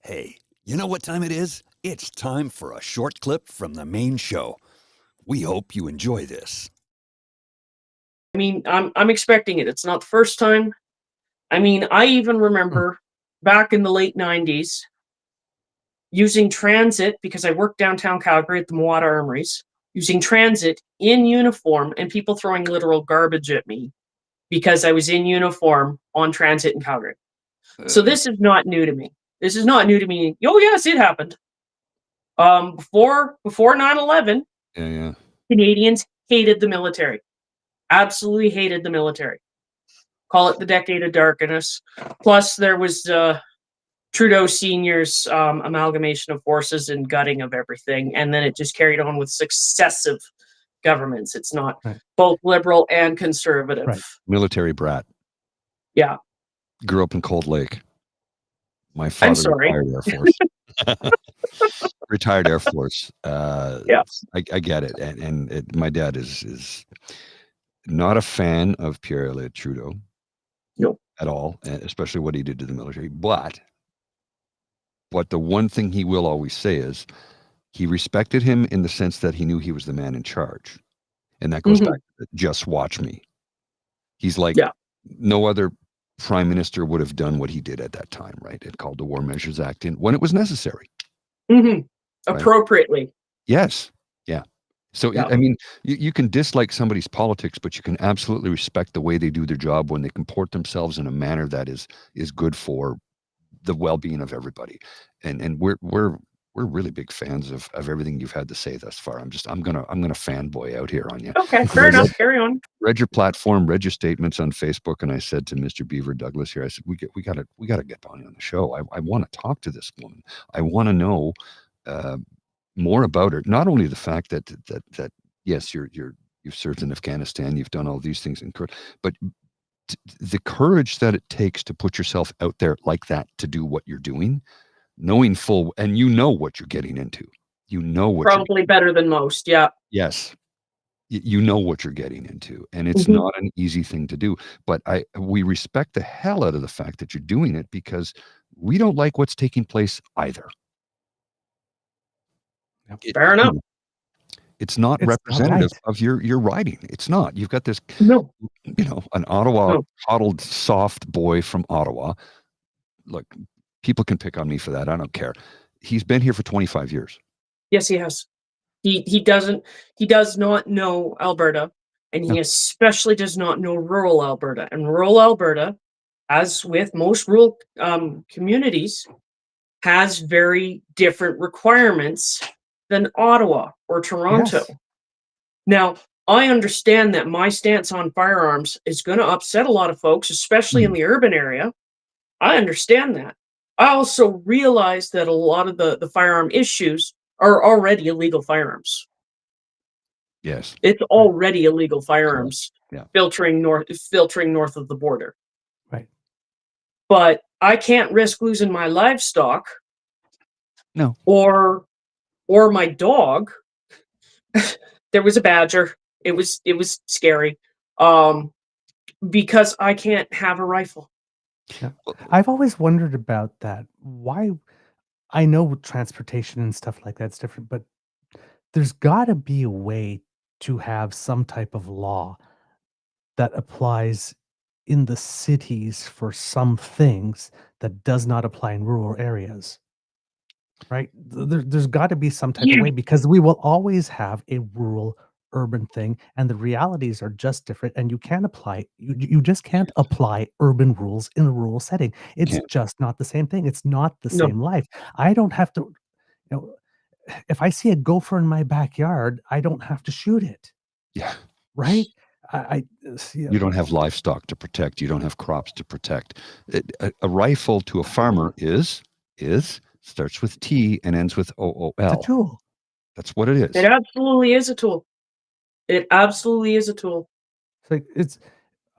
Hey, you know what time it is? It's time for a short clip from the main show. We hope you enjoy this. I mean, I'm expecting it. It's not the first time. I mean, I even Mm. remember back in the late 90s using transit because I worked downtown Calgary at the Moata Armories, using transit in uniform and people throwing literal garbage at me because I was in uniform on transit in Calgary. So Uh, this is not new to me. This is not new to me. Oh yes, it happened. Before 9/11, yeah. Canadians hated the military. Absolutely hated the military. Call it the decade of darkness. Plus, there was Trudeau Senior's amalgamation of forces and gutting of everything, and then it just carried on with successive governments. It's not Right. both liberal and conservative. Right. Military brat. Yeah, Grew up in Cold Lake. My I'm father sorry. retired Air Force. Retired Air Force. Yeah, I get it. And my dad is not a fan of Pierre Elliott Trudeau no, at all, especially what he did to the military. But the one thing he will always say is he respected him in the sense that he knew he was the man in charge. And that goes back hmm to just watch me. He's like, yeah, no other prime minister would have done what he did at that time, right? It called the War Measures Act in when it was necessary, hmm right? appropriately. Yes. Yeah. So, Yeah, I mean, you can dislike somebody's politics, but you can absolutely respect the way they do their job when they comport themselves in a manner that is good for the well-being of everybody. And we're really big fans of everything you've had to say thus far. I'm gonna fanboy out here on you. okay, And fair I enough. Carry on. read your platform, read your statements on Facebook, and I said to Mr. Beaver Douglas here, I said, we gotta get Bonnie on the show. I want to talk to this woman. I want to know uh, more about her. Not only the fact that yes, you've served in Afghanistan, you've done all these things but the courage that it takes to put yourself out there like that to do what you're doing, knowing full and you know what you're getting into. You know what you're Probably better than most. Yeah. yes, you know what you're getting into, and it's hmm not an easy thing to do, but we respect the hell out of the fact that you're doing it because we don't like what's taking place either. Yep. Fair enough. It's not It's not representative right. of your writing. It's not. You've got this, No, an Ottawa no. coddled soft boy from Ottawa. Look, people can pick on me for that. I don't care. He's been here for 25 years. Yes, he has. He does not know Alberta, and No. he especially does not know rural Alberta. And rural Alberta, as with most rural communities, has very different requirements than Ottawa or Toronto. Yes. Now, I understand that my stance on firearms is going to upset a lot of folks, especially in Mhm. the urban area. I understand that. I also realize that a lot of the firearm issues are already illegal firearms. Yes, It's Right. already illegal correct. firearms Yeah. filtering north of the border. Right. But I can't risk losing my livestock No. or my dog. There was a badger. It was scary. Um, because I can't have a rifle. Yeah. Well, I've always wondered about that. Why? I know transportation and stuff like that's different, but there's got to be a way to have some type of law that applies in the cities for some things that does not apply in rural areas. Right? There's got to be some type of Yeah. way because we will always have a rural urban thing and the realities are just different and you just can't apply urban rules in a rural setting. It's can't. just not the same thing. It's not the No. same life. I don't have to, you know, if I see a gopher in my backyard, I don't have to shoot it, Yeah. right? I see, You don't have livestock to protect. You don't have crops to protect. A rifle to a farmer is starts with T and ends with it's a OOL. tool. That's what it It is. absolutely is a tool. It absolutely is a tool. It's like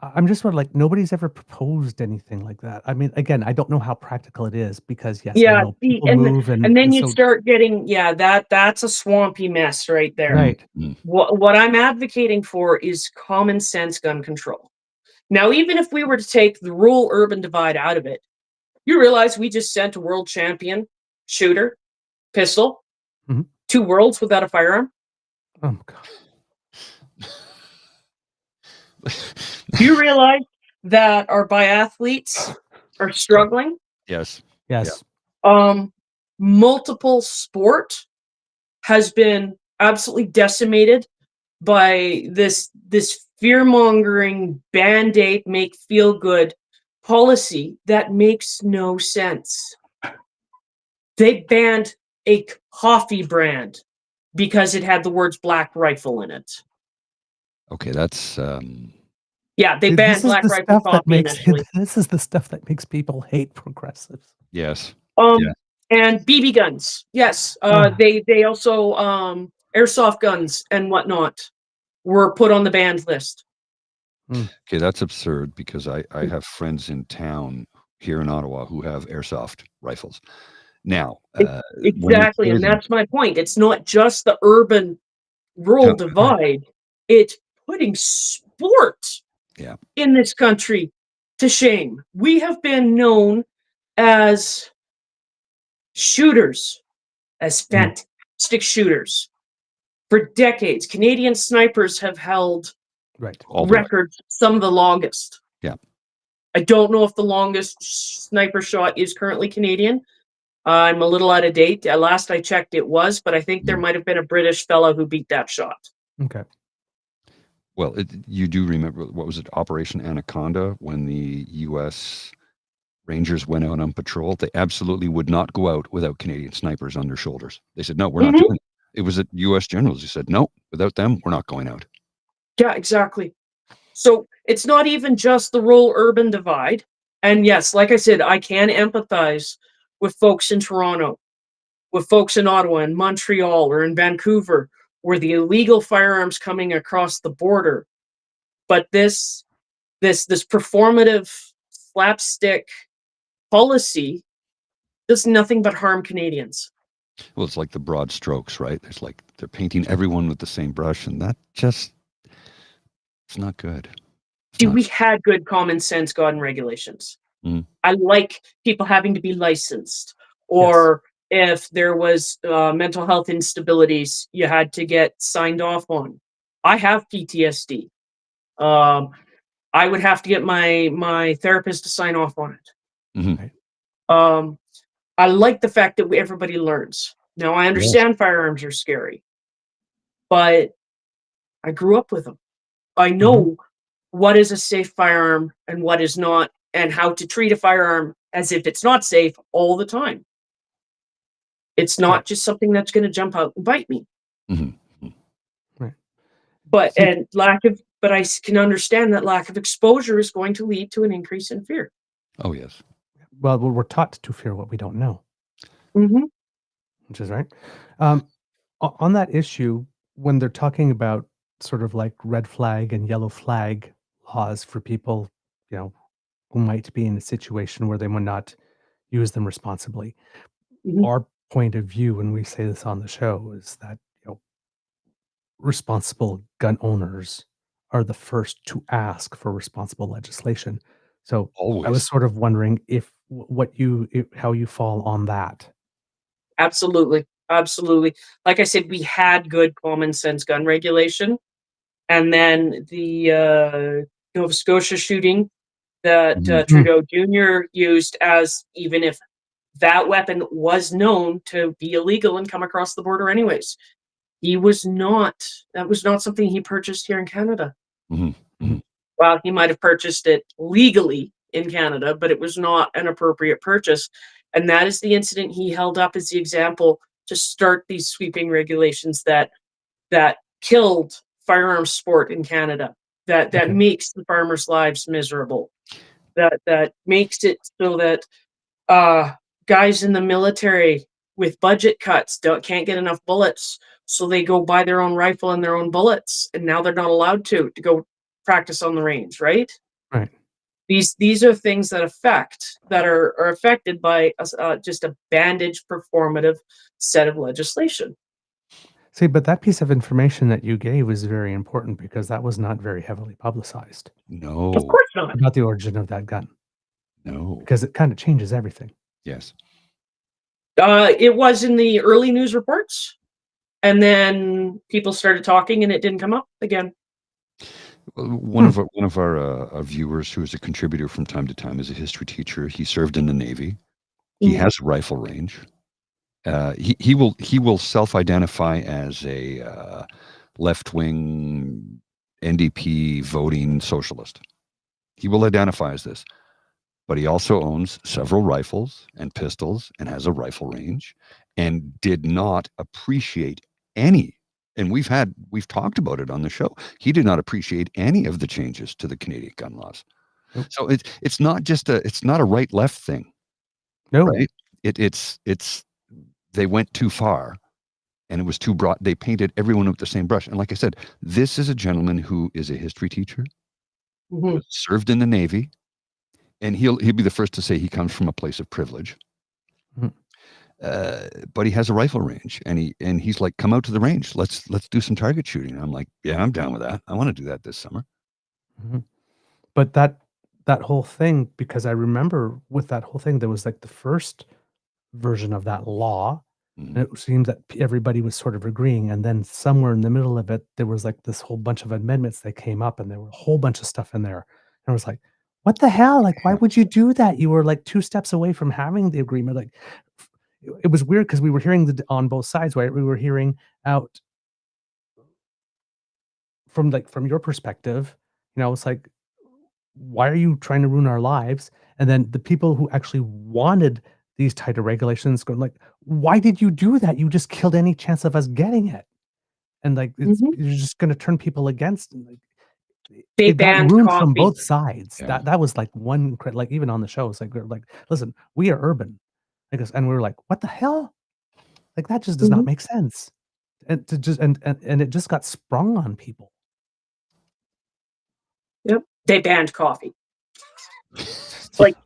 I'm just sort of like nobody's ever proposed anything like that. I mean, again, I don't know how practical it is because yes, I Yeah, know see, people move and then and you so start getting that's a swampy mess right there. Mm, right. mm. What I'm advocating for is common sense gun control. Now, even if we were to take the rural urban divide out of it, You realize we just sent a world champion shooter, pistol, Mhm. 2 worlds without a firearm? Oh my god. Do you realize that our biathletes are struggling? Yes. Yes. Um, multiple sport has been absolutely decimated by this fear-mongering Band-Aid make feel good policy that makes no sense. They banned a coffee brand because it had the words Black Rifle in it. Okay, that's Yeah, they See, banned this is Black the Rifle stuff that coffee makes initially. this is the stuff that makes people hate progressives. yes. Um, and BB guns. Yes, Ah. they also airsoft guns and whatnot were put on the banned list. Okay, that's absurd because I have friends in town here in Ottawa who have airsoft rifles. Now, when they Exactly, say and them, that's my point. It's not just the urban rural town- divide. It's putting sport yeah, in this country to shame. We have been known as shooters, as Mm. fantastic shooters for decades. Canadian snipers have held Right. all the way. records, some of the longest. Yeah. I don't know if the longest sniper shot is currently Canadian. I'm a little out of date. Last I checked, it was, but I think there Mm. might have been a British fellow who beat that shot. Okay. Well, you do remember, what was it, Operation Anaconda, when the U.S. Rangers went out on patrol? They absolutely would not go out without Canadian snipers on their shoulders. They said, no, we're not Mhm. doing it. It was the U.S. generals who said, no, without them, we're not going out. Yeah, exactly. So it's not even just the rural urban divide. And yes, like I said, I can empathize with folks in Toronto, with folks in Ottawa and Montreal or in Vancouver, where the illegal firearms coming across the border. But this performative slapstick policy does nothing but harm Canadians. Well, it's like the broad strokes, right? It's like they're painting everyone with the same brush, and that just, it's not good. It's See, not. we had good common sense gun regulations. Mhm. I like people having to be licensed, Yes. or if there was mental health instabilities, you had to get signed off on. I have PTSD. Um, I would have to get my therapist to sign off on it. Mhm. Right. I like the fact that everybody learns. Now I Yes. understand firearms are scary, but I grew up with them. I know what is a safe firearm and what is not, and how to treat a firearm as if it's not safe all the time. It's not Right. just something that's going to jump out and bite me. Mhm. Mhm. Right. But See, I can understand that lack of exposure is going to lead to an increase in fear. Oh, yes. well, we're taught to fear what we don't know, Mm-hmm. which is right. On that issue, when they're talking about sort of like red flag and yellow flag laws for people, you know, who might be in a situation where they would not use them responsibly, Mm-hmm. our point of view when we say this on the show is that, responsible gun owners are the first to ask for responsible legislation. So I was Always. sort of wondering if how you fall on that. Absolutely. Absolutely. Like I said, we had good common sense gun regulation. And then the Nova Scotia shooting that Mhm. Trudeau Jr. used, as even if that weapon was known to be illegal and come across the border anyways. That was not something he purchased here in Canada. Mhm. Mhm. Well, he might have purchased it legally in Canada, but it was not an appropriate purchase. And that is the incident he held up as the example to start these sweeping regulations that killed firearms sport in Canada, that Okay. makes the farmers' lives miserable, that makes it so that uh, guys in the military with budget cuts can't get enough bullets, so they go buy their own rifle and their own bullets, and now they're not allowed to go practice on the range, right? Right. These are things that are affected by just a bandaged performative set of legislation. See, but that piece of information that you gave was very important because that was not very heavily publicized Of No. course not. about the origin of that gun. No. Because it kind of changes everything. Yes. It was in the early news reports, and then people started talking, and it didn't come up again. One of our viewers, who is a contributor from time to time, is a history teacher. He served in the Navy. He has a rifle range. He will self-identify as a left-wing NDP voting socialist. He will identify as this, but he also owns several rifles and pistols and has a rifle range, and did not appreciate any. And we've talked about it on the show. He did not appreciate any of the changes to the Canadian gun laws. Nope. So it's not a right-left thing, No. right? It's they went too far, and it was too broad. They painted everyone with the same brush. And like I said, this is a gentleman who is a history teacher, served in the Navy, and he'll be the first to say he comes from a place of privilege. Mhm. But he has a rifle range, and he's like, "Come out to the range. Let's do some target shooting." And I'm like, "Yeah, I'm down with that. I want to do that this summer." Mhm. But that whole thing, because I remember with that whole thing, there was like the first version of that law, and Mhm. it seems that everybody was sort of agreeing, and then somewhere in the middle of it, there was like this whole bunch of amendments that came up, and there were a whole bunch of stuff in there. And I was like, "What the hell? Like, why would you do that? You were like 2 steps away from having the agreement." Like, it was weird because we were hearing on both sides, right? We were hearing out from your perspective, it's like, why are you trying to ruin our lives? And then the people who actually wanted these tighter regulations going like, why did you do that? You just killed any chance of us getting it. And like, you're just going to turn people against. And like, They it got banned ruined from coffee. both sides. Yeah. That was like like even on the show, it's like, we're like, listen, we are urban. And we were like, what the hell? Like, that just does not make sense. And to just, and it just got sprung on people. Yep. They banned coffee. Like,